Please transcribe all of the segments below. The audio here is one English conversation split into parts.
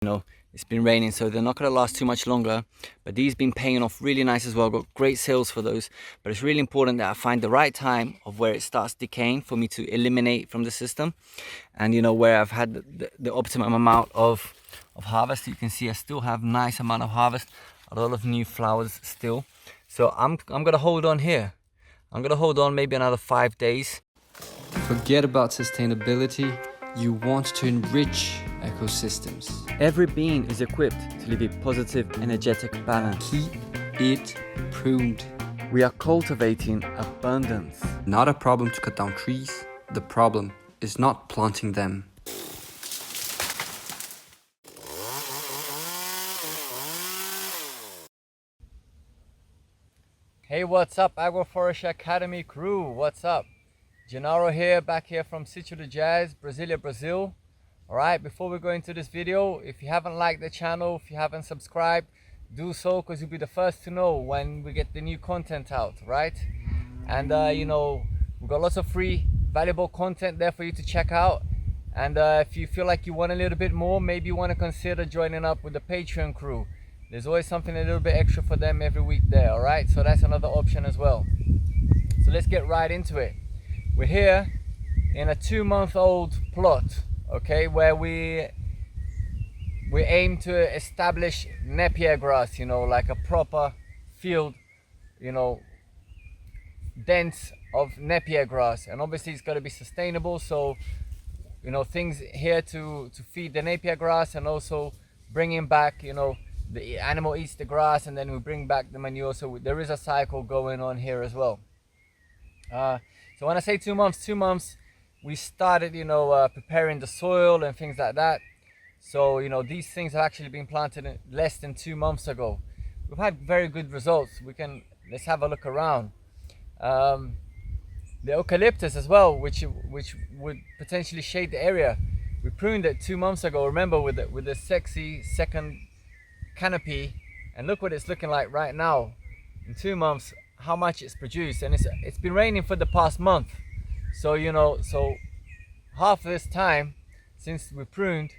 You know, it's been raining, so they're not going to last too much longer, but these been paying off really nice as well. Got great sales for those, but it's really important that I find the right time of where it starts decaying for me to eliminate from the system, and you know, where I've had the optimum amount of harvest. You can see I still have nice amount of harvest, a lot of new flowers still, so I'm gonna hold on here. I'm gonna hold on maybe another 5 days. Forget about sustainability. You want to enrich ecosystems. Every being is equipped to live a positive, energetic balance. Keep it pruned. We are cultivating abundance. Not a problem to cut down trees. The problem is not planting them. Hey, what's up, Agroforestry Academy crew? What's up? Gennaro here, back here from Sítio do Jazz, Brasília, Brazil. Alright, before we go into this video, if you haven't liked the channel, if you haven't subscribed, do so, because you'll be the first to know when we get the new content out, right? And you know, we've got lots of free, valuable content there for you to check out. And if you feel like you want a little bit more, maybe you want to consider joining up with the Patreon crew. There's always something a little bit extra for them every week there, alright? So that's another option as well. So let's get right into it. We're here in a 2-month-old plot, okay, where we aim to establish Napier grass, you know, like a proper field, you know, dense of Napier grass. And obviously it's got to be sustainable, so you know, things here to feed the Napier grass, and also bringing back, you know, the animal eats the grass and then we bring back the manure, so there is a cycle going on here as well. So when I say 2 months, we started, you know, preparing the soil and things like that. So, you know, these things have actually been planted less than 2 months ago. We've had very good results. Let's have a look around. The eucalyptus as well, which would potentially shade the area. We pruned it 2 months ago, remember, with the sexy second canopy, and look what it's looking like right now. In 2 months, how much it's produced, and it's been raining for the past month. So you know, so half of this time since we pruned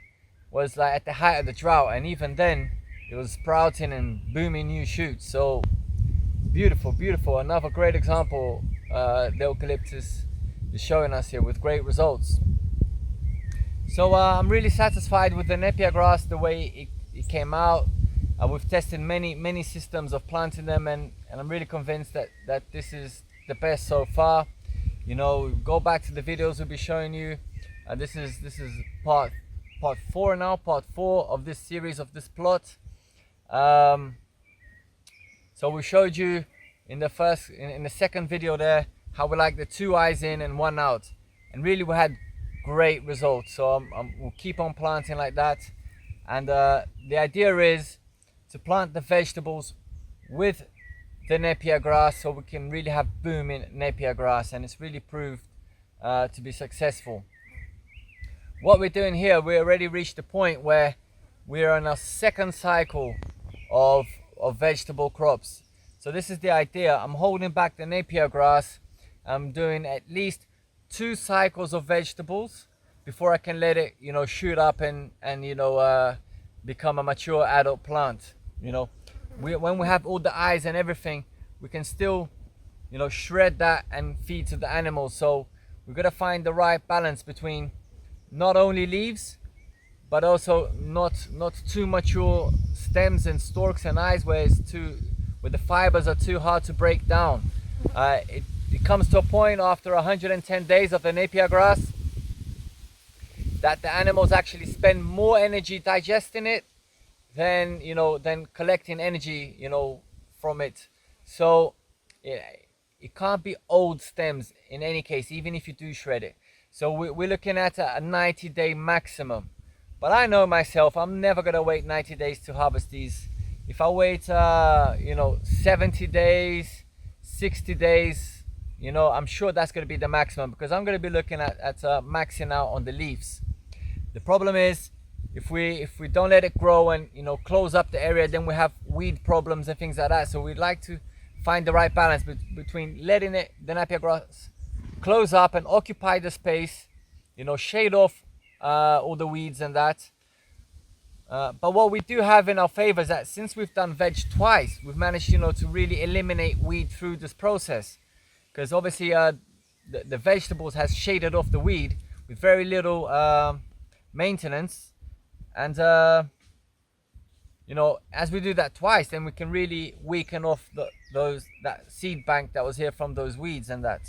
was like at the height of the drought, and even then it was sprouting and booming new shoots. So beautiful, beautiful. Another great example the eucalyptus is showing us here with great results. So I'm really satisfied with the Napier grass, the way it came out. We've tested many systems of planting them, and I'm really convinced that this is the best so far. You know, go back to the videos we'll be showing you. This is part 4 now, part 4 of this series of this plot. So we showed you in the second video there how we like the 2 eyes in and 1 out, and really we had great results. So we'll keep on planting like that, and the idea is to plant the vegetables with the Napier grass, so we can really have booming Napier grass, and it's really proved to be successful. What we're doing here, we already reached the point where we're on our second cycle of vegetable crops. So this is the idea. I'm holding back the Napier grass. I'm doing at least 2 cycles of vegetables before I can let it, you know, shoot up and you know, become a mature adult plant. You know, when we have all the eyes and everything, we can still, you know, shred that and feed to the animals. So we've got to find the right balance between not only leaves, but also not too mature stems and stalks and eyes where the fibers are too hard to break down. It comes to a point after 110 days of the Napier grass that the animals actually spend more energy digesting it than, you know, than collecting energy, you know, from it. So it can't be old stems in any case, even if you do shred it. So we're looking at a 90-day maximum. But I know myself, I'm never gonna wait 90 days to harvest these. If I wait you know, 70 days, 60 days, you know, I'm sure that's gonna be the maximum, because I'm gonna be looking at maxing out on the leaves. The problem is, if we don't let it grow and, you know, close up the area, then we have weed problems and things like that. So we'd like to find the right balance between letting the Napier grass close up and occupy the space, you know, shade off all the weeds and that, But what we do have in our favor is that since we've done veg twice, we've managed, to really eliminate weed through this process. Because obviously the vegetables has shaded off the weed with very little maintenance. And, as we do that twice, then we can really weaken off that seed bank that was here from those weeds and that.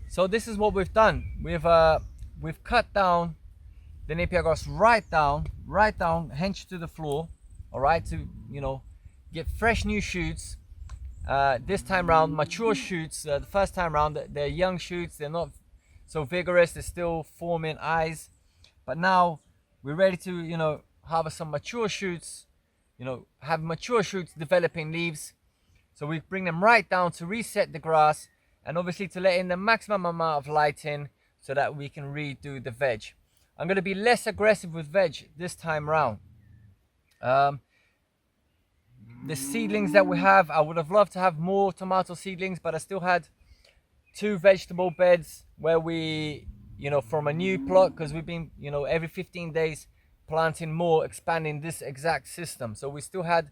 So this is what we've done. We've cut down the Napier grass right down, hench to the floor, all right, to get fresh new shoots. This time round, mature shoots. The first time round, they're young shoots. They're not so vigorous. They're still forming eyes. But now we're ready to harvest some mature shoots. Have mature shoots developing leaves. So we bring them right down to reset the grass, and obviously to let in the maximum amount of light in so that we can redo the veg. I'm going to be less aggressive with veg this time round. The seedlings that we have, I would have loved to have more tomato seedlings, but I still had 2 vegetable beds where we, from a new plot, because we've been, every 15 days planting more, expanding this exact system. So we still had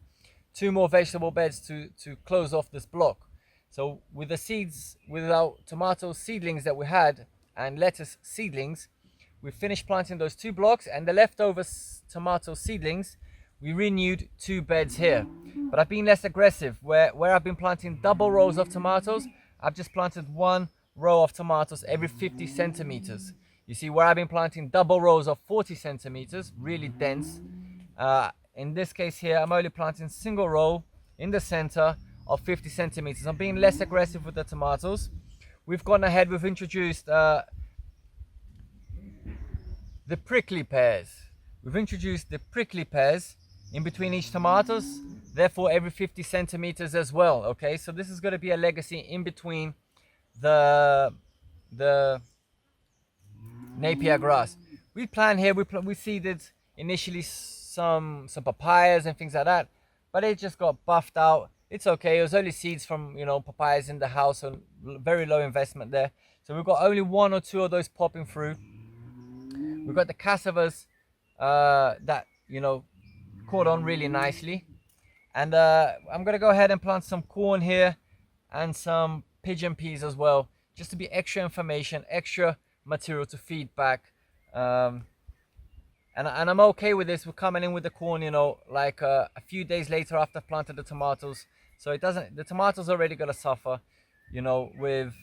2 more vegetable beds to close off this block. So with the seeds, with our tomato seedlings that we had and lettuce seedlings, we finished planting those 2 blocks, and the leftover tomato seedlings, we renewed 2 beds here. But I've been less aggressive. Where I've been planting double rows of tomatoes, I've just planted 1 row of tomatoes every 50 centimeters. You see, where I've been planting double rows of 40 centimeters, really dense. In this case here, I'm only planting single row in the center of 50 centimeters. I'm being less aggressive with the tomatoes. We've gone ahead, we've introduced the prickly pears. We've introduced the prickly pears in between each tomatoes, therefore every 50 centimeters as well. Okay, so this is going to be a legacy in between the Napier grass. We planted here, we seeded initially some papayas and things like that, but it just got buffed out. It's okay, it was only seeds from papayas in the house, so very low investment there. So we've got only 1 or 2 of those popping through. We've got the cassavas that caught on really nicely, and I'm gonna go ahead and plant some corn here and some pigeon peas as well, just to be extra information, extra material to feed back. And I'm okay with this. We're coming in with the corn, like a few days later after I've planted the tomatoes, so the tomatoes already gonna suffer, with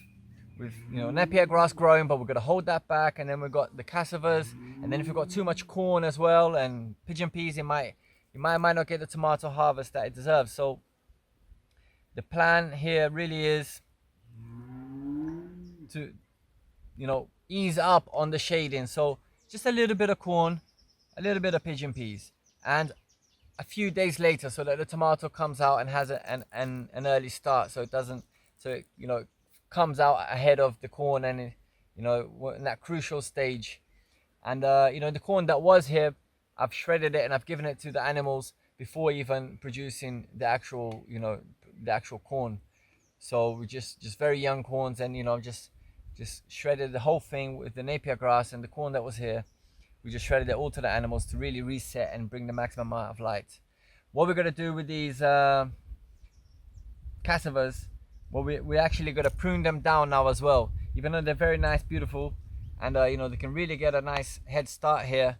Napier grass growing, but we're going to hold that back. And then we've got the cassavas, and then if you've got too much corn as well and pigeon peas, you might not get the tomato harvest that it deserves. So the plan here really is to ease up on the shading. So just a little bit of corn, a little bit of pigeon peas, and a few days later, so that the tomato comes out and has an early start, so it doesn't, comes out ahead of the corn, and in that crucial stage. And the corn that was here, I've shredded it and I've given it to the animals before even producing the actual corn. So we just very young corns, and just shredded the whole thing with the Napier grass and the corn that was here. We just shredded it all to the animals to really reset and bring the maximum amount of light. What we're going to do with these cassavas, well, we're actually going to prune them down now as well, even though they're very nice, beautiful, and they can really get a nice head start here.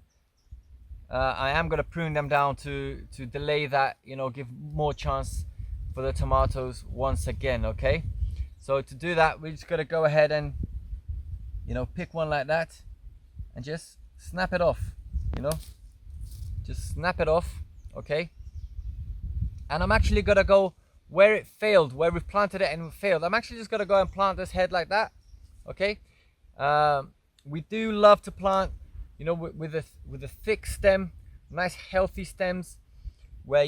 I am going to prune them down to delay that, give more chance for the tomatoes once again. Okay, so to do that, we're just going to go ahead and pick one like that and just snap it off. Just snap it off. Okay, and I'm actually going to go where it failed, where we planted it and it failed. I'm actually just going to go and plant this head like that. Okay, we do love to plant with a thick stem, nice healthy stems, where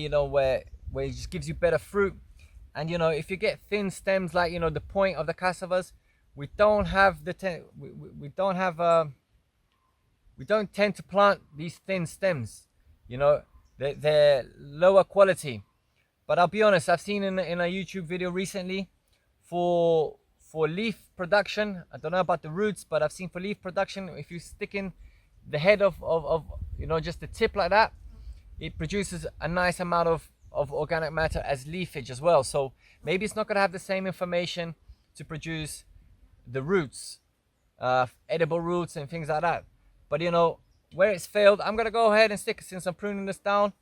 where it just gives you better fruit. And if you get thin stems like the point of the cassavas, we don't tend to plant these thin stems. They're lower quality. But I'll be honest, I've seen in a YouTube video recently for leaf production, I don't know about the roots, but I've seen for leaf production, if you stick in the head of just the tip like that, it produces a nice amount of organic matter as leafage as well. So maybe it's not going to have the same information to produce the roots, edible roots and things like that. But where it's failed, I'm going to go ahead and stick it, since I'm pruning this down.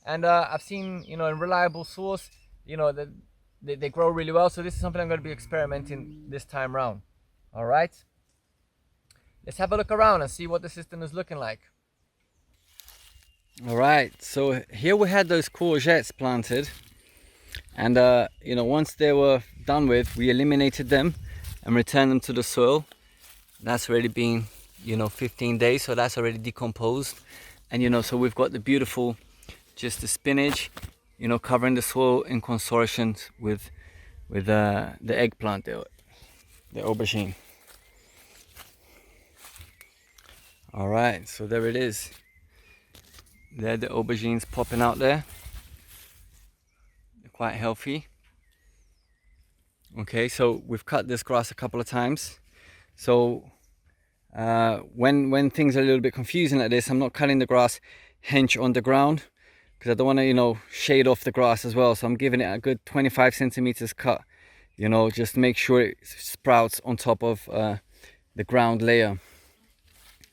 And I've seen, a reliable source, that they grow really well. So this is something I'm going to be experimenting this time round. All right, let's have a look around and see what the system is looking like. All right, so here we had those courgettes planted, and once they were done with, we eliminated them and returned them to the soil. That's already been 15 days, so that's already decomposed. And so we've got the beautiful, just the spinach, covering the soil in consortium with the eggplant, the aubergine. All right, so there it is. There, the aubergines popping out there. They're quite healthy. Okay, so we've cut this grass a couple of times. So when things are a little bit confusing like this, I'm not cutting the grass hench on the ground, because I don't want to shade off the grass as well. So I'm giving it a good 25 centimeters cut, just to make sure it sprouts on top of the ground layer.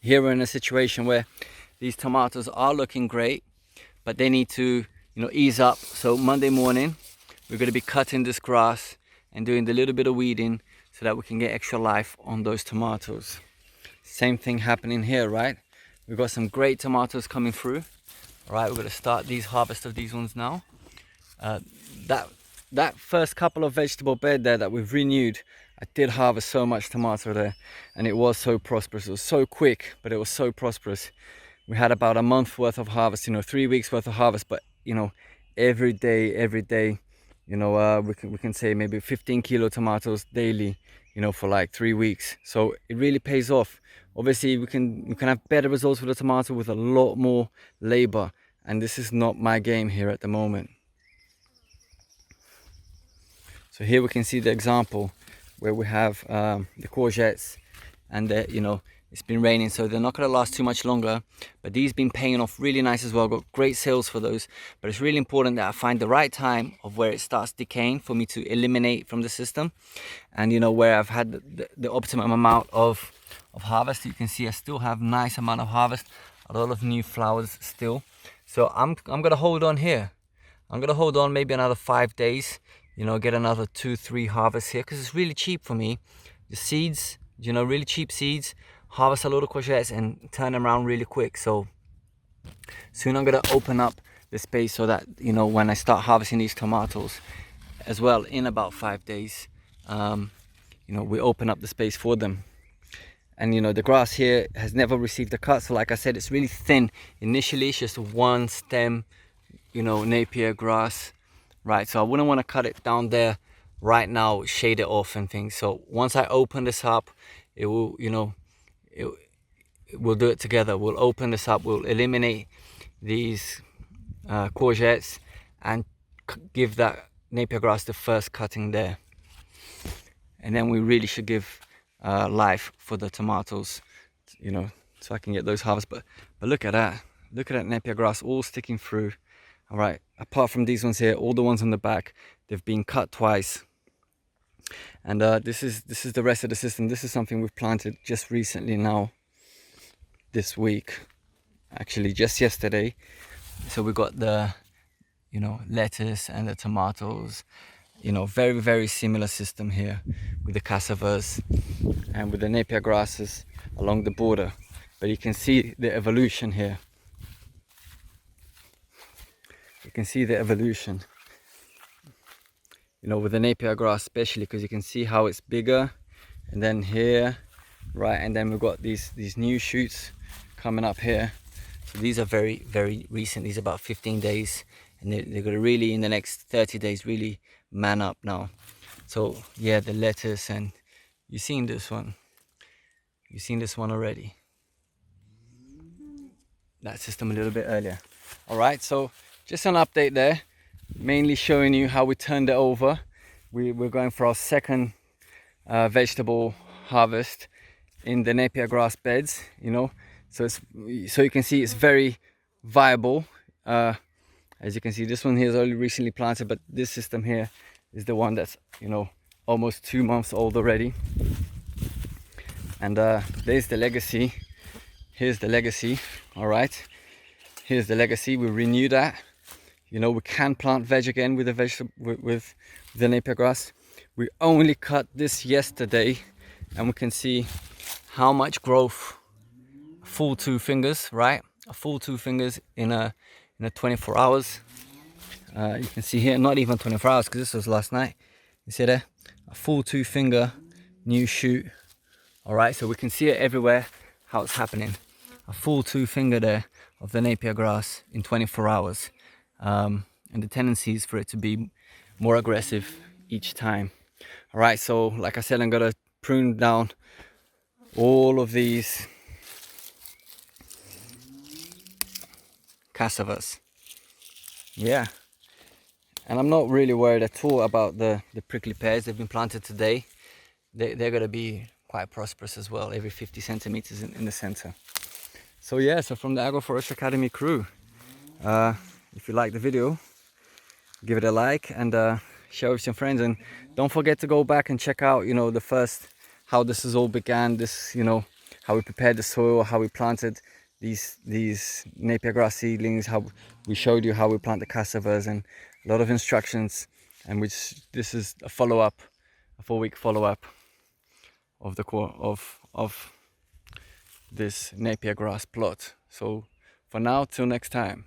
Here we're in a situation where these tomatoes are looking great, but they need to ease up. So Monday morning we're going to be cutting this grass and doing the little bit of weeding so that we can get extra life on those tomatoes. Same thing happening here, right? We've got some great tomatoes coming through. All right, we're going to start these harvest of these ones now. That first couple of vegetable bed there that we've renewed, I did harvest so much tomato there, and it was so prosperous. It was so quick, but it was so prosperous. We had about a month worth of harvest, 3 weeks worth of harvest, but every day, we can say maybe 15 kilo tomatoes daily, for like 3 weeks. So it really pays off. Obviously we can have better results with the tomato with a lot more labor, and this is not my game here at the moment. So here we can see the example where we have the courgettes, and it's been raining, so they're not going to last too much longer, but these been paying off really nice as well. Got great sales for those. But it's really important that I find the right time of where it starts decaying for me to eliminate from the system, and where I've had the optimum amount of harvest. You can see I still have nice amount of harvest, a lot of new flowers still. So I'm gonna hold on here. I'm gonna hold on maybe another 5 days, get another 2-3 harvests here, because it's really cheap for me. The seeds, really cheap seeds, harvest a lot of courgettes and turn them around really quick. So soon I'm gonna open up the space so that when I start harvesting these tomatoes as well in about 5 days, we open up the space for them. And the grass here has never received a cut, so like I said, it's really thin initially. It's just one stem, Napier grass, right? So I wouldn't want to cut it down there right now, shade it off and things. So once I open this up, it will we'll do it together. We'll open this up, we'll eliminate these courgettes and give that Napier grass the first cutting there, and then we really should give life for the tomatoes, so I can get those harvests. But look at that Napier grass all sticking through. All right, apart from these ones here, all the ones on the back, they've been cut twice. And this is the rest of the system. This is something we've planted just recently now, this week, actually just yesterday. So we got the lettuce and the tomatoes, very, very similar system here with the cassavas and with the Napier grasses along the border. But you can see the evolution here. You can see the evolution, with the Napier grass especially, because you can see how it's bigger, and then here, right, and then we've got these new shoots coming up here. So these are very, very recent. These are about 15 days, and they're going to really, in the next 30 days, really man up now. So yeah, the lettuce, and you've seen this one already, that system a little bit earlier. All right, so just an update there, mainly showing you how we turned it over. We're going for our second vegetable harvest in the Napier grass beds. So you can see it's very viable. As you can see, this one here is only recently planted, but this system here is the one that's, you know, almost 2 months old already. And there's the legacy. Here's the legacy. All right, here's the legacy. We renew that. You know, we can plant veg again with the with the Napier grass. We only cut this yesterday, and we can see how much growth. Full 2 fingers, right? A full 2 fingers in a 24 hours. You can see here, not even 24 hours, because this was last night. You see there, a full 2 finger new shoot. All right, so we can see it everywhere how it's happening. A full 2 finger there of the Napier grass in 24 hours. And the tendency is for it to be more aggressive each time. All right, so like I said, I'm gonna prune down all of these cassavas. Yeah, and I'm not really worried at all about the prickly pears. They've been planted today. They're gonna be quite prosperous as well, every 50 centimeters in the center. So yeah, so from the Agroforestry Academy crew, if you like the video, give it a like and share with some friends, and don't forget to go back and check out, you know, the first, how this is all began, this, you know, how we prepared the soil, how we planted these Napier grass seedlings, how we showed you how we plant the cassavas, and a lot of instructions, and which this is a follow-up, a 4-week follow-up of the core of this Napier grass plot. So for now, till next time.